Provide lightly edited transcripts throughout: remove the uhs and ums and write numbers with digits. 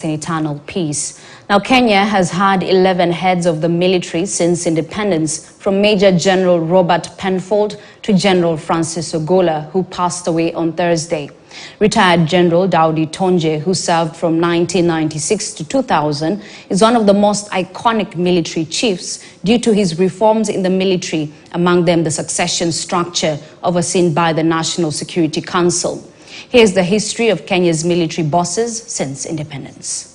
in eternal peace. Now, Kenya has had 11 heads of the military since independence, from Major General Robert Penfold to General Francis Ogolla, who passed away on Thursday. Retired General Daudi Tonje, who served from 1996 to 2000, is one of the most iconic military chiefs due to his reforms in the military, among them the succession structure overseen by the National Security Council. Here's the history of Kenya's military bosses since independence.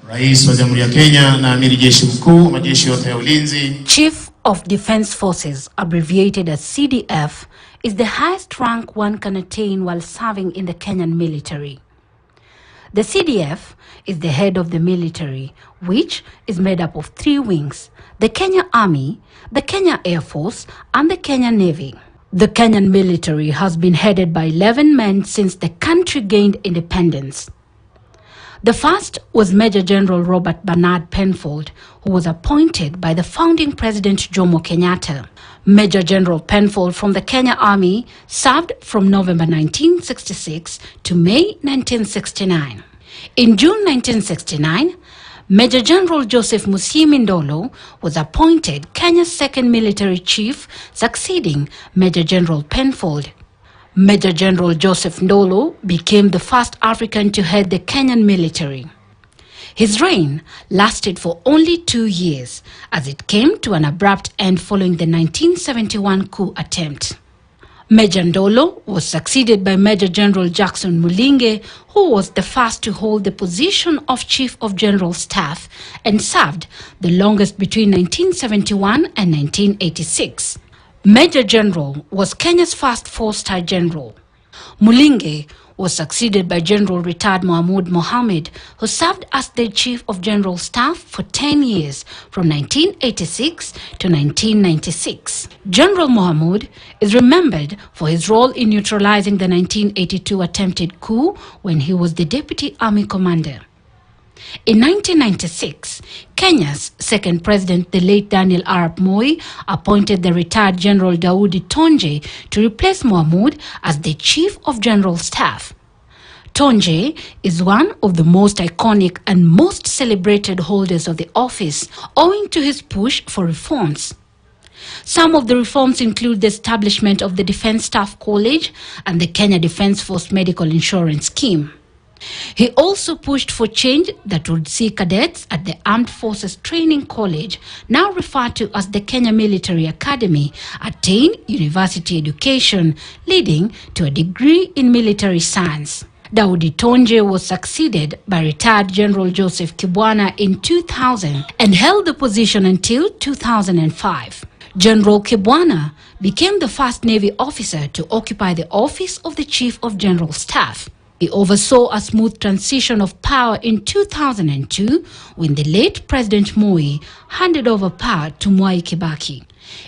Rais wa Jamhuri ya Kenya na Amiri Jeshi Mkuu, majeshi yote ya ulinzi. Chief of Defense Forces, abbreviated as CDF, is the highest rank one can attain while serving in the Kenyan military. The CDF is the head of the military, which is made up of 3 wings: the Kenya Army, the Kenya Air Force, and the Kenya Navy. The Kenyan military has been headed by 11 men since the country gained independence. The first was Major General Robert Bernard Penfold, who was appointed by the founding President Jomo Kenyatta. Major General Penfold from the Kenya Army served from November 1966 to May 1969. In June 1969, Major General Joseph Musimi Ndolo was appointed Kenya's second military chief, succeeding Major General Penfold. Major General Joseph Ndolo became the first African to head the Kenyan military. His reign lasted for only 2 years, as it came to an abrupt end following the 1971 coup attempt. Major Ndolo was succeeded by Major General Jackson Mulinge, who was the first to hold the position of Chief of General Staff and served the longest between 1971 and 1986. Major General was Kenya's first 4-star general. Mulinge was succeeded by General retired Mahmoud Mohammed, who served as the Chief of General Staff for 10 years, from 1986 to 1996. General Mohammed is remembered for his role in neutralizing the 1982 attempted coup when he was the Deputy Army Commander. In 1996, Kenya's second president, the late Daniel Arap Moi, appointed the retired General Daudi Tonje to replace Mohamud as the Chief of General Staff. Tonje is one of the most iconic and most celebrated holders of the office, owing to his push for reforms. Some of the reforms include the establishment of the Defense Staff College and the Kenya Defense Force Medical Insurance Scheme. He also pushed for change that would see cadets at the Armed Forces Training College, now referred to as the Kenya Military Academy, attain university education, leading to a degree in military science. Daudi Tonje was succeeded by retired General Joseph Kibwana in 2000 and held the position until 2005. General Kibwana became the first Navy officer to occupy the office of the Chief of General Staff. He oversaw a smooth transition of power in 2002 when the late President Moi handed over power to Mwai Kibaki.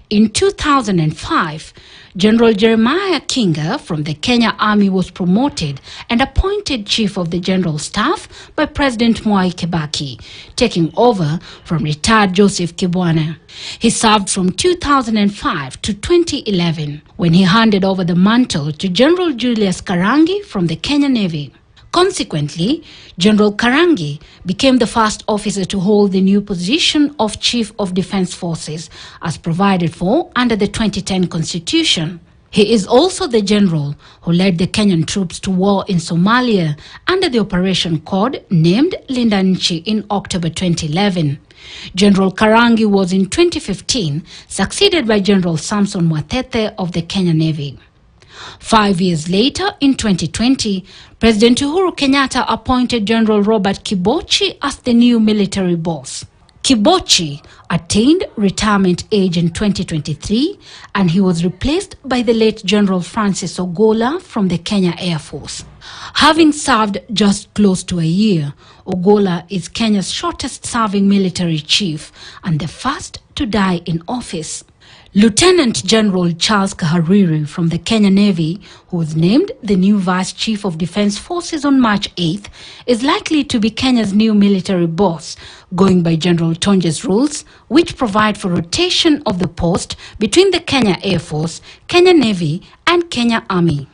In 2005, General Jeremiah Kinga from the Kenya Army was promoted and appointed Chief of the General Staff by President Mwai Kibaki, taking over from retired Joseph Kibwana. He served from 2005 to 2011 when he handed over the mantle to General Julius Karangi from the Kenya Navy. Consequently, General Karangi became the first officer to hold the new position of Chief of Defense Forces, as provided for under the 2010 Constitution. He is also the general who led the Kenyan troops to war in Somalia under the operation code named Linda Nchi in October 2011. General Karangi was in 2015 succeeded by General Samson Mwatete of the Kenya Navy. 5 years later, in 2020, President Uhuru Kenyatta appointed General Robert Kibochi as the new military boss. Kibochi attained retirement age in 2023, and he was replaced by the late General Francis Ogolla from the Kenya Air Force. Having served just close to a year, Ogolla is Kenya's shortest-serving military chief and the first to die in office. Lieutenant General Charles Kahariri from the Kenya Navy, who was named the new Vice Chief of Defense Forces on March 8th, is likely to be Kenya's new military boss, going by General Tonje's rules, which provide for rotation of the post between the Kenya Air Force, Kenya Navy, and Kenya Army.